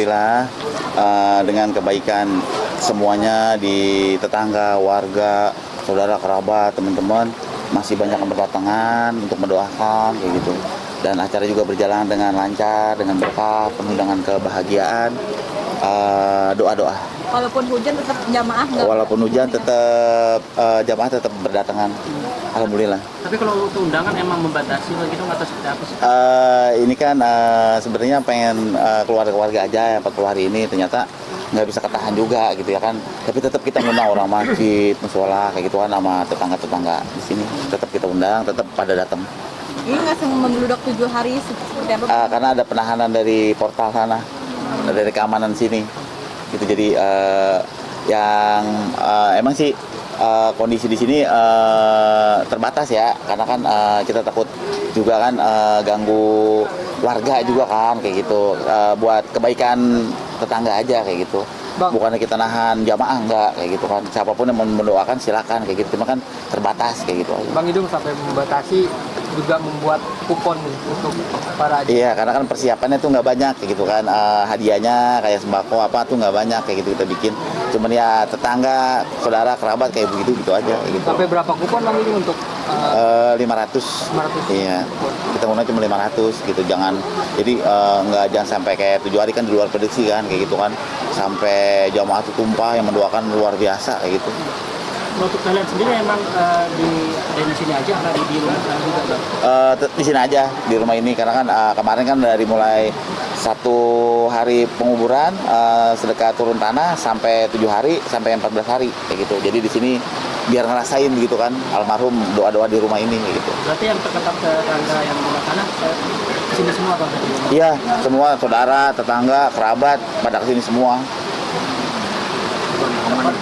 alhamdulillah dengan kebaikan semuanya di tetangga, warga, saudara, kerabat, teman-teman masih banyak yang berdatangan untuk mendoakan kayak gitu. Dan acara juga berjalan dengan lancar, dengan berkah, penuh dengan kebahagiaan, doa-doa. Walaupun hujan tetap jamaah nggak? Walaupun hujan tetap jamaah tetap berdatangan. Alhamdulillah. Tapi kalau untuk undangan emang membatasi begitu atau seperti apa sih? Ini kan sebenarnya pengen keluarga-keluarga aja 40 hari ini, ternyata nggak bisa ketahan juga gitu ya kan. Tapi tetap kita undang orang masjid, musola kayak gitu kan, sama tetangga-tetangga di sini. Tetap kita undang, tetap pada datang. Ini nggak membludak 7 hari seperti apa? Karena ada penahanan dari portal sana, dari keamanan sini. Gitu, jadi yang emang sih kondisi di sini terbatas ya, karena kan kita takut juga kan ganggu warga juga kan kayak gitu, buat kebaikan tetangga aja kayak gitu. Bang. Bukannya kita nahan jamaah enggak kayak gitu kan, siapapun yang mendoakan silakan kayak gitu, cuma kan terbatas kayak gitu aja. Bang Idung sampai membatasi juga membuat kupon untuk para Iya, karena kan persiapannya tuh nggak banyak kayak gitu kan, hadiahnya kayak sembako apa tuh nggak banyak kayak gitu kita bikin, cuman ya tetangga, saudara, kerabat kayak begitu gitu aja kayak gitu. Sampai berapa kupon Bang ini untuk 500. 500? Iya, kita ngundang cuma 500 gitu, jangan jadi jangan sampai kayak 7 hari kan di luar prediksi kan kayak gitu kan, sampai jamaah tuh tumpah yang mendoakan luar biasa kayak gitu. Untuk kalian sendiri emang di sini aja atau di rumah juga Bang? Di sini aja di rumah ini, karena kan kemarin kan dari mulai 1 hari penguburan sedekah turun tanah sampai 7 hari sampai 14 hari kayak gitu. Jadi di sini biar ngerasain gitu kan almarhum doa-doa di rumah ini kayak gitu. Berarti yang terdekat tetangga yang di sana sini semua Bang? Iya, semua saudara, tetangga, kerabat pada kesini semua. Momen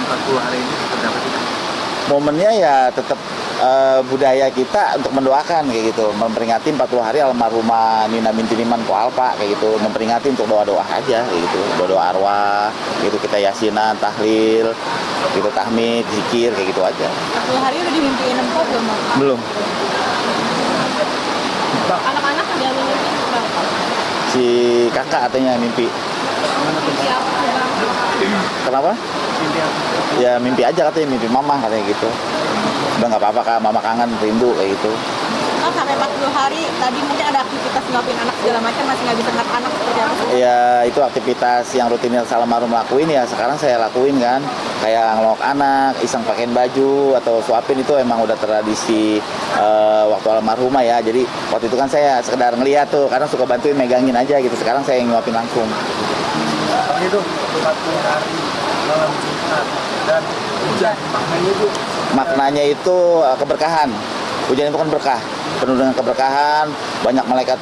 40 hari ini seperti apa sih? Momennya ya tetap budaya kita untuk mendoakan kayak gitu, memperingati 40 hari almarhumah Nina binti Niman Po Alpa kayak gitu, memperingati untuk doa-doa aja kayak gitu, doa-doa arwah gitu, kita yasinan, tahlil, gitu, tahmid, zikir kayak gitu aja. 40 hari udah dimimpiin empok belum, Bang? Belum. Anak-anak ada yang mimpiin Bang? Si kakak katanya mimpi. Mimpi apa tuh, Bang? Kenapa? Ya mimpi aja katanya, mimpi mama katanya gitu. Udah nggak apa-apa kak, mama kangen, rindu kayak gitu. Kan sampai 40 hari, tadi mungkin ada aktivitas nyuapin anak segala macam, masih nggak bisa ngeliat anak seperti apa sih? Ya itu aktivitas yang rutinnya almarhum lakuin ya sekarang saya lakuin kan. Kayak ngelok anak, iseng pakein baju atau suapin, itu emang udah tradisi waktu almarhumah ya. Jadi waktu itu kan saya sekedar ngeliat tuh, karena suka bantuin megangin aja gitu. Sekarang saya yang nyuapin langsung. Bang Idung, 40 hari malam Jumat dan hujan, maknanya itu Maknanya itu keberkahan. Hujan itu kan berkah, penuh dengan keberkahan, banyak malaikat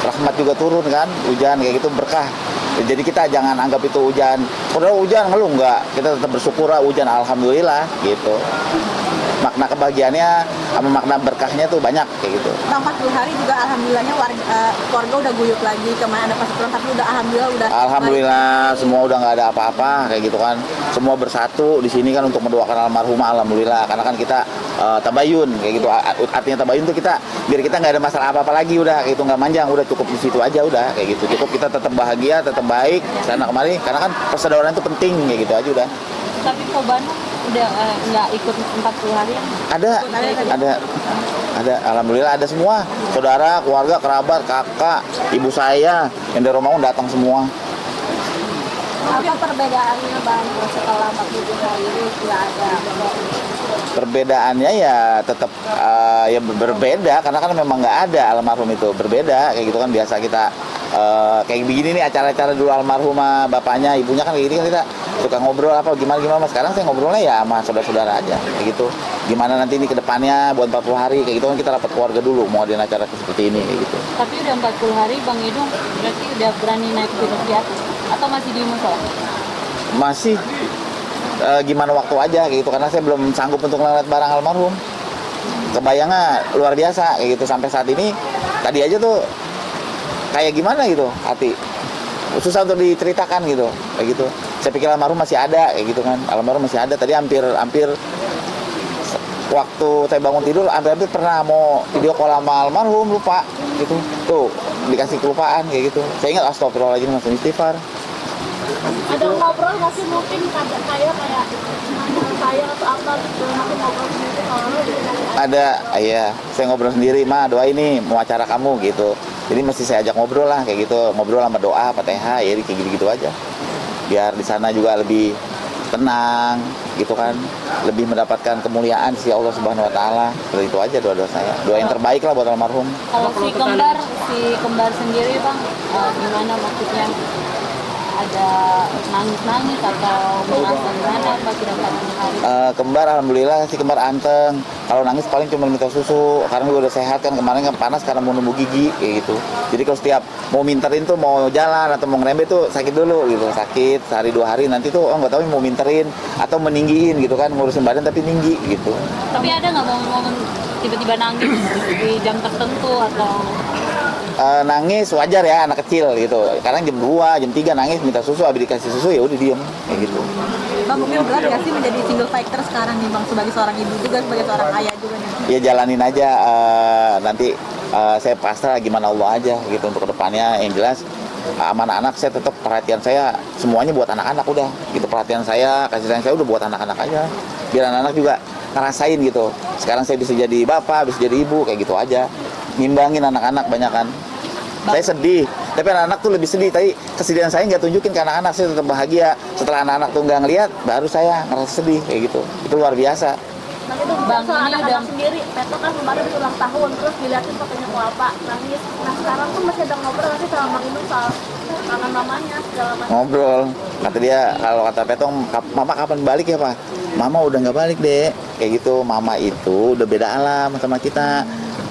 rahmat juga turun kan, hujan kayak gitu berkah. Jadi kita jangan anggap itu hujan, padahal hujan ngeluh enggak, kita tetap bersyukur hujan, alhamdulillah gitu. Makna kebahagiaannya sama makna berkahnya tuh banyak kayak gitu. Bang, 40 hari juga alhamdulillahnya keluarga udah guyup lagi, kemarin ada pas pulang, tapi udah udah Alhamdulillah balik. semua udah nggak ada apa-apa kayak gitu kan. Semua bersatu di sini kan untuk mendoakan almarhumah, alhamdulillah. Karena kan kita tabayun kayak gitu. Artinya tabayun tuh kita biar kita nggak ada masalah apa-apa lagi, udah kayak itu, nggak manjang, udah cukup di situ aja udah kayak gitu. Cukup kita tetap bahagia, tetap baik sana kemari, karena kan persaudaraan itu penting kayak gitu aja udah. Tapi kok Bandung udah nggak ikut 40 hari ya? Ada, alhamdulillah ada semua, saudara, keluarga, kerabat, kakak, ibu saya yang dari Romangun datang semua. Apa perbedaannya Bang setelah 40 hari ini nggak ada? Perbedaannya ya tetap ya berbeda, karena kan memang nggak ada almarhum itu, berbeda kayak gitu kan. Biasa kita kayak begini nih acara-acara dulu almarhumah bapaknya, ibunya kan kayak gini kan, kita suka ngobrol apa gimana. Sekarang saya ngobrolnya ya sama saudara-saudara aja kayak gitu. Gimana nanti ini ke depannya buat 40 hari kayak gitu kan, kita rapat keluarga dulu mau ada acara seperti ini kayak gitu. Tapi udah 40 hari Bang Idung berarti udah berani naik gunung di atas atau masih di musola? Masih gimana waktu aja kayak gitu, karena saya belum sanggup untuk ngeliat barang almarhum. Kebayangnya luar biasa kayak gitu, sampai saat ini tadi aja tuh kayak gimana gitu hati, susah untuk diceritakan gitu kayak gitu. Saya pikir almarhum masih ada kayak gitu kan, almarhum masih ada. Tadi hampir waktu saya bangun tidur hampir pernah mau video call sama almarhum, lupa gitu tuh dikasih kelupaan kayak gitu. Saya ingat astagfirullahaladzim langsung istighfar. Ada ngobrol nggak sih mungkin kayak saya atau apa gitu, nanti ngobrol sendiri kalau Ada, iya, saya ngobrol sendiri, Ma doa ini mau acara kamu gitu. Jadi mesti saya ajak ngobrol lah kayak gitu, ngobrol sama doa, Fatihah, ya kayak gitu-gitu aja. Biar di sana juga lebih tenang gitu kan, lebih mendapatkan kemuliaan si Allah Subhanahu wa taala. Seperti itu aja doa-doa saya. Doa yang terbaik lah buat almarhum. Kalau si kembar sendiri Bang, gimana maksudnya? Ada nangis-nangis atau merasa gimana apa tidak pernah hari? Kembar alhamdulillah si kembar anteng. Kalau nangis paling cuma minta susu. Karena gue udah sehat kan, kemarin kan panas karena mau nunggu gigi kayak gitu. Jadi kalau setiap mau minterin tuh, mau jalan atau mau ngerembet tuh sakit dulu gitu, sakit sehari 2 hari, nanti tuh nggak tahu mau minterin atau meninggiin gitu kan, ngurusin badan tapi tinggi gitu. Tapi ada nggak momen tiba-tiba nangis di jam tertentu atau Nangis wajar ya anak kecil gitu. Kadang jam 2, jam 3 nangis minta susu, habis dikasih susu ya udah diem kayak gitu. Bang, mungkin berat nggak sih menjadi single fighter sekarang nih Bang, sebagai seorang ibu juga, sebagai seorang ayah juga nih? Ya jalanin aja, nanti saya pasrah gimana Allah aja gitu untuk kedepannya. Yang jelas sama anak-anak saya tetap perhatian saya semuanya buat anak-anak udah gitu, perhatian saya, kasih sayang saya udah buat anak-anak aja, biar anak-anak juga ngerasain gitu. Sekarang saya bisa jadi bapak, bisa jadi ibu kayak gitu aja, ngimbangin anak-anak banyak kan. Saya sedih, tapi anak-anak tuh lebih sedih. Tapi kesedihan saya nggak tunjukin ke anak-anak, saya tetap bahagia. Setelah anak-anak tuh nggak ngeliat, baru saya ngerasa sedih kayak gitu. Itu luar biasa. Nah itu Bang, soal ini anak-anak udah- sendiri, Peto kan kemarin ulang tahun, terus dilihatin fotonya apa nangis. Nah sekarang tuh masih ada ngobrol nanti sama Bang Inung soal kangen mamanya segala macam. Ngobrol, kata dia, kalau kata Petong, Mama kapan balik ya Pak? Mama udah nggak balik deh, kayak gitu. Mama itu udah beda alam sama kita.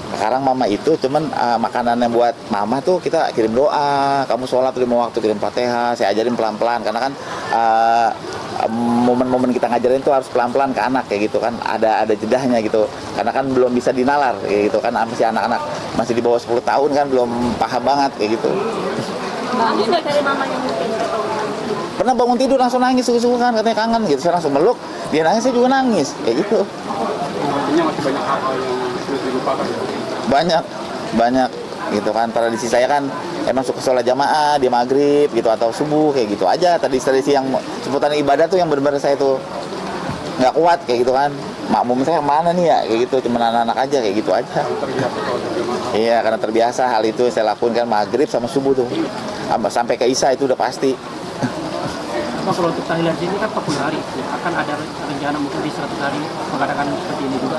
Sekarang Mama itu cuman makanan yang buat Mama tuh kita kirim doa, kamu sholat 5 waktu kirim Fatihah, saya ajarin pelan-pelan karena kan momen-momen kita ngajarin tuh harus pelan-pelan ke anak kayak gitu kan, ada jedahnya gitu, karena kan belum bisa dinalar kayak gitu kan, masih anak-anak, masih di bawah 10 tahun kan, belum paham banget kayak gitu. Kamu nggak cari mamanya mungkin? Pernah bangun tidur langsung nangis suka-suka kan, katanya kangen gitu, saya langsung meluk, dia nangis, saya juga nangis kayak gitu. Artinya masih banyak hal-hal yang sudah dilupakan ya. Banyak gitu kan. Tradisi saya kan emang suka sholat jamaah di maghrib gitu atau subuh kayak gitu aja. Tradisi yang seputar ibadah tuh yang benar-benar saya tuh nggak kuat kayak gitu kan. Makmum saya mana nih ya kayak gitu, cuma anak-anak aja kayak gitu aja. Iya, karena terbiasa hal itu saya lakukan kan maghrib sama subuh tuh, sampai ke isya itu udah pasti. Bang, kalau untuk tahlilan ini kan 40 hari, akan ada rencana mungkin di 100 hari mengadakan seperti ini juga?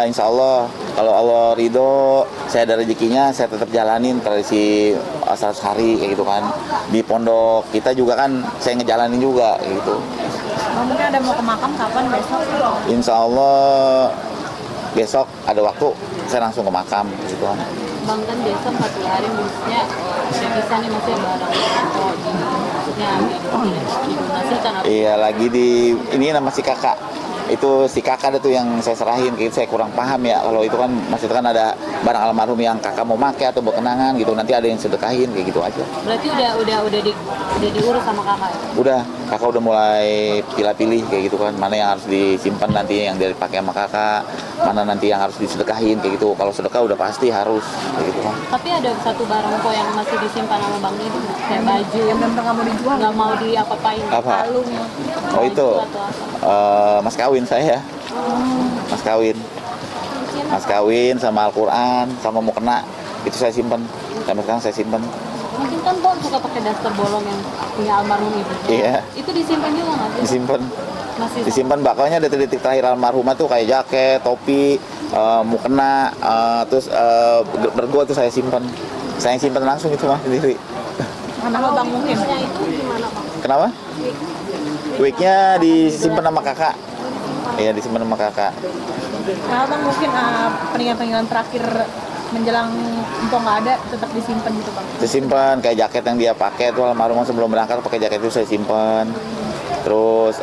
Insya Allah kalau Allah ridho, saya ada rezekinya, saya tetap jalanin tradisi 100 hari kayak gitu kan. Di pondok kita juga kan saya ngejalanin juga kayak gitu. Bang, mungkin ada mau ke makam kapan besok? Insya Allah besok ada waktu saya langsung ke makam gitu kan. Bang kan besok 1 hari maksudnya udah bisa nih maksudnya barang atau maksudnya didonasikan atau Iya, lagi di ini nama si kakak. Itu si kakak ada tuh yang saya serahin, kayak saya kurang paham ya. Kalau itu kan maksudnya kan ada barang almarhum yang kakak mau pakai atau berkenangan gitu, nanti ada yang sedekahin kayak gitu aja. berarti udah diurus sama kakak ya? Udah, kakak udah mulai pilih-pilih kayak gitu kan, mana yang harus disimpan nanti yang dipakai sama kakak, mana nanti yang harus disedekahin kayak gitu. Kalau sedekah udah pasti harus kayak gitu kan. Tapi ada satu barang kok yang masih disimpan sama Bang itu nggak? Kayak baju Yang benar-benar nggak mau dijual? nggak mau diapa-apain? Apa? Kalung. Oh itu Baju atau apa? mas kawin saya. Mas kawin sama Al-Quran sama mukena itu saya simpen, sampai sekarang saya simpen. Mungkin kan Bang suka pakai daster bolong yang punya almarhum ibu. Iya. Itu disimpan juga nggak sih? Disimpan. Masih Disimpan, bakalnya detik-detik terakhir almarhumah tuh kayak jaket, topi, mukena, terus bergo tuh saya simpan. Saya simpan langsung itu mah sendiri. Kenapa Bang mungkin? Itu gimana Bang? Kenapa? Wignya disimpan sama kakak. Iya, disimpan sama kakak. Kenapa Bang mungkin peninggalan-peninggalan terakhir menjelang empok nggak ada tetap disimpan gitu Bang? Disimpan kayak jaket yang dia pakai tuh almarhumah sebelum berangkat pakai jaket itu saya simpan. Terus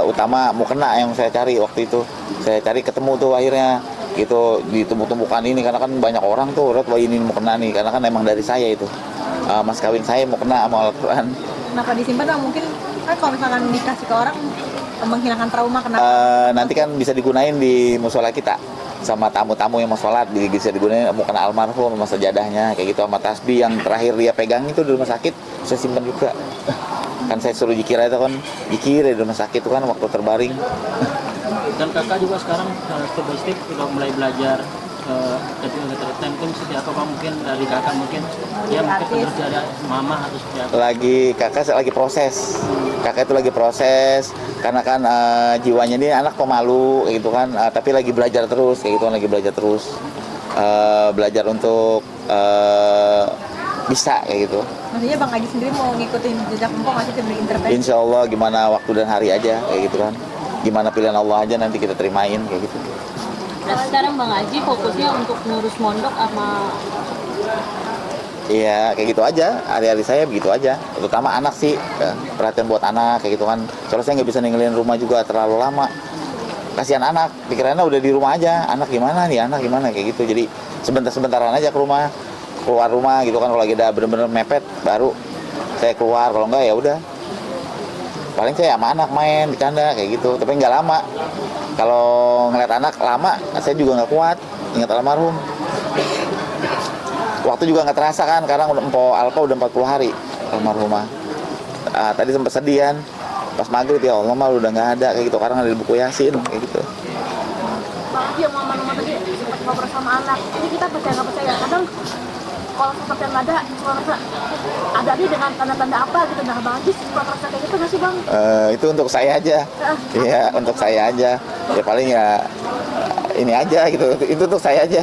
utama mukena yang saya cari waktu itu, saya cari ketemu tuh akhirnya gitu di tumbuk-tumbukan ini, karena kan banyak orang tuh lihat wah ini mukena nih, karena kan emang dari saya itu mas kawin saya mukena sama Al-Quran. Kenapa disimpan Bang? Mungkin kan kalau misalkan dikasih ke orang menghilangkan trauma, kenapa? Nanti kan bisa digunain di musola kita sama tamu-tamu yang mau sholat bisa digunakan bukan almarhum sama sajadahnya kayak gitu, sama tasbih yang terakhir dia pegang itu di rumah sakit saya simpan juga. Kan saya suruh zikir itu kan, zikir di rumah sakit itu kan waktu terbaring. Dan kakak juga sekarang step by step sudah mulai belajar ketika mungkin seperti apa Bang, mungkin dari kakak mungkin ya mungkin terus dari mama atau seperti apa? Kakak lagi proses. Kakak itu lagi proses karena kan jiwanya ini anak pemalu kayak gitu kan, tapi lagi belajar terus kayak gitu kan, lagi belajar terus. Belajar untuk bisa kayak gitu. Maksudnya Bang Haji sendiri mau ngikutin jejak Empong nggak sih sebelum intervensi? Insya Allah gimana waktu dan hari aja kayak gitu kan. Gimana pilihan Allah aja nanti kita terimain kayak gitu. Nah sekarang Bang Haji fokusnya untuk ngurus mondok sama Iya kayak gitu aja, hari-hari saya begitu aja. Terutama anak sih, ya, perhatian buat anak kayak gitu kan. Soalnya saya nggak bisa ninggalin rumah juga terlalu lama. Kasihan anak, pikirannya udah di rumah aja. Anak gimana nih, anak gimana kayak gitu. Jadi sebentar-sebentaran aja ke rumah, keluar rumah gitu kan. Kalau lagi udah bener-bener mepet, baru saya keluar. Kalau enggak ya udah. Paling saya sama anak main, bercanda kayak gitu. Tapi nggak lama. Kalau ngeliat anak lama, saya juga nggak kuat. Ingat almarhum. Waktu juga nggak terasa kan, karena Mpo Alpa udah 40 hari almarhumah. Tadi sempat sedih kan, pas maghrib ya Allah mah udah nggak ada kayak gitu, karena ada di buku Yasin kayak gitu. Bang Haji yang mama tadi sempat ngobrol sama anak, ini kita percaya nggak percaya, kadang kalau sesuatu yang ada, cuma merasa ada dia dengan tanda-tanda apa gitu. Nah Bang Haji suka merasa kayak gitu nggak sih Bang? Itu untuk saya aja, iya untuk saya aja. Ya paling ya ini aja gitu, itu untuk saya aja.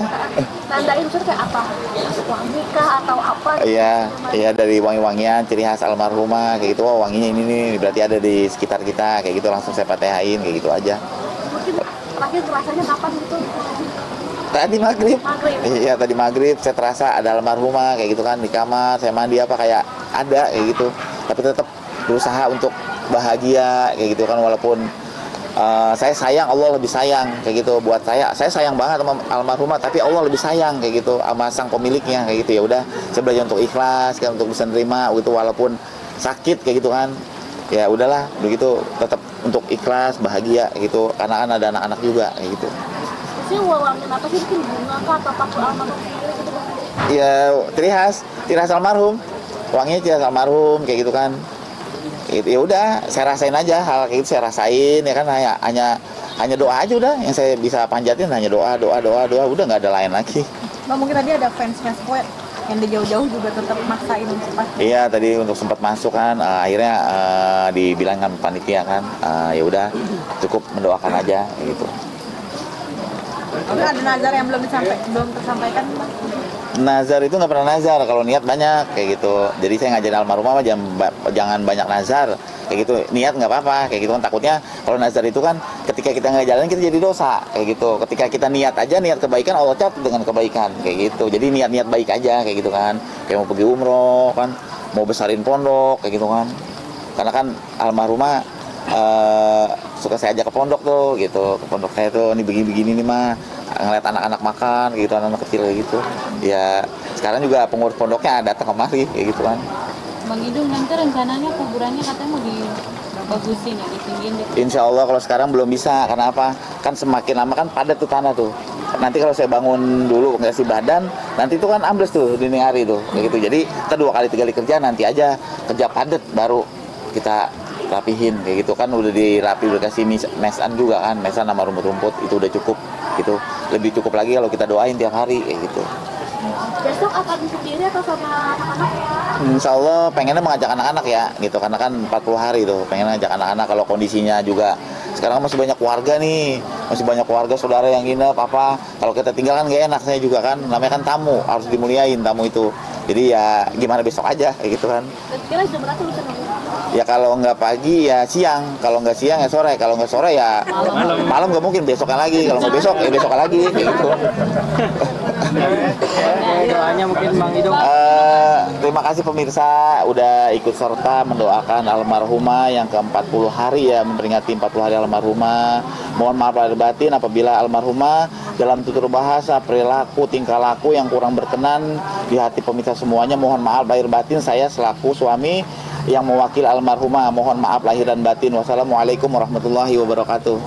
Nandain maksudnya kayak apa? Wangi kah atau apa? Iya dari wangi-wangian ciri khas almarhumah kayak gitu. Oh wanginya ini nih berarti ada di sekitar kita kayak gitu, langsung saya patehain kayak gitu aja. Mungkin terakhir rasanya kapan gitu? Tadi maghrib. Maghrib. Iya tadi maghrib saya terasa ada almarhumah kayak gitu kan di kamar, saya mandi apa kayak ada kayak gitu. Tapi tetap berusaha untuk bahagia kayak gitu kan, walaupun saya sayang, Allah lebih sayang kayak gitu buat saya sayang banget sama almarhumah, tapi Allah lebih sayang kayak gitu sama sang pemiliknya kayak gitu. Ya udah saya belajar untuk ikhlas kan, untuk bisa nerima gitu walaupun sakit kayak gitu kan. Ya udahlah begitu, tetap untuk ikhlas bahagia gitu, karena kan ada anak-anak juga kayak gitu. Sih wangi apa sih, mungkin bunga kah atau paku almarhum sendiri gitu Bang? Ya ciri khas almarhum, wanginya ciri khas almarhum kayak gitu kan. Ya udah saya rasain aja hal kayak gitu, saya rasain ya kan, hanya doa aja udah yang saya bisa panjatin, hanya doa udah nggak ada lain lagi. Bang mungkin tadi ada fans kue yang di jauh-jauh juga tetap maksain untuk pas. Iya tadi untuk sempat masuk kan, akhirnya dibilang kan panitia kan, ya udah cukup mendoakan aja gitu. Mungkin ada nazar yang belum tersampaikan Bang? Nazar itu nggak pernah nazar, kalau niat banyak kayak gitu. Jadi saya ngajarin almarhumah jangan banyak nazar kayak gitu. Niat nggak apa-apa kayak gitu kan, takutnya kalau nazar itu kan ketika kita nggak jalan kita jadi dosa kayak gitu. Ketika kita niat aja, niat kebaikan Allah catat dengan kebaikan kayak gitu. Jadi niat baik aja kayak gitu kan, kayak mau pergi umroh kan, mau besarin pondok kayak gitu kan. Karena kan almarhumah suka saya ajak ke pondok tuh gitu, ke pondok saya tuh ini begini nih mah, ngeliat anak-anak makan gitu, anak-anak kecil kayak gitu. Ya sekarang juga pengurus pondoknya datang kemari kayak gitu kan. Bang Idung nanti rencananya kuburannya katanya mau dibagusin ya, ditinggiin gitu. Insya Allah kalau sekarang belum bisa, karena apa? Kan semakin lama kan padat tuh tanah tuh. Nanti kalau saya bangun dulu ngasih badan, nanti itu kan ambles tuh dini hari tuh kayak gitu. Jadi kita 2 kali 3 kali kerja, nanti aja kerja padat baru kita rapihin kayak gitu kan. Udah dirapi, udah kasih mesan juga kan, mesan sama rumput-rumput itu udah cukup gitu. Lebih cukup lagi kalau kita doain tiap hari kayak gitu. Besok akan sendiri atau sama anak-anak? Insya Allah pengennya mengajak anak-anak ya gitu, karena kan 40 hari tuh pengen ngajak anak-anak. Kalau kondisinya juga sekarang masih banyak keluarga nih, masih banyak keluarga saudara yang nginep apa, kalau kita tinggal kan gak enak. Saya juga kan namanya kan tamu, harus dimuliain tamu itu. Jadi ya gimana besok aja kayak gitu kan. Kira jam berapa bisa nunggu? Ya kalau nggak pagi ya siang, kalau nggak siang ya sore, kalau nggak sore ya malam nggak mungkin, besoknya lagi. Kalau nggak besok ya besok lagi kayak gitu. Doanya mungkin Bang Idung. Terima kasih pemirsa udah ikut serta mendoakan almarhumah yang ke-40 hari ya, memperingati 40 hari almarhumah. Mohon maaf lahir batin apabila almarhumah dalam tutur bahasa, perilaku, tingkah laku yang kurang berkenan di hati pemirsa semuanya. Mohon maaf lahir batin, saya selaku suami yang mewakili almarhumah mohon maaf lahir dan batin. Wassalamualaikum warahmatullahi wabarakatuh.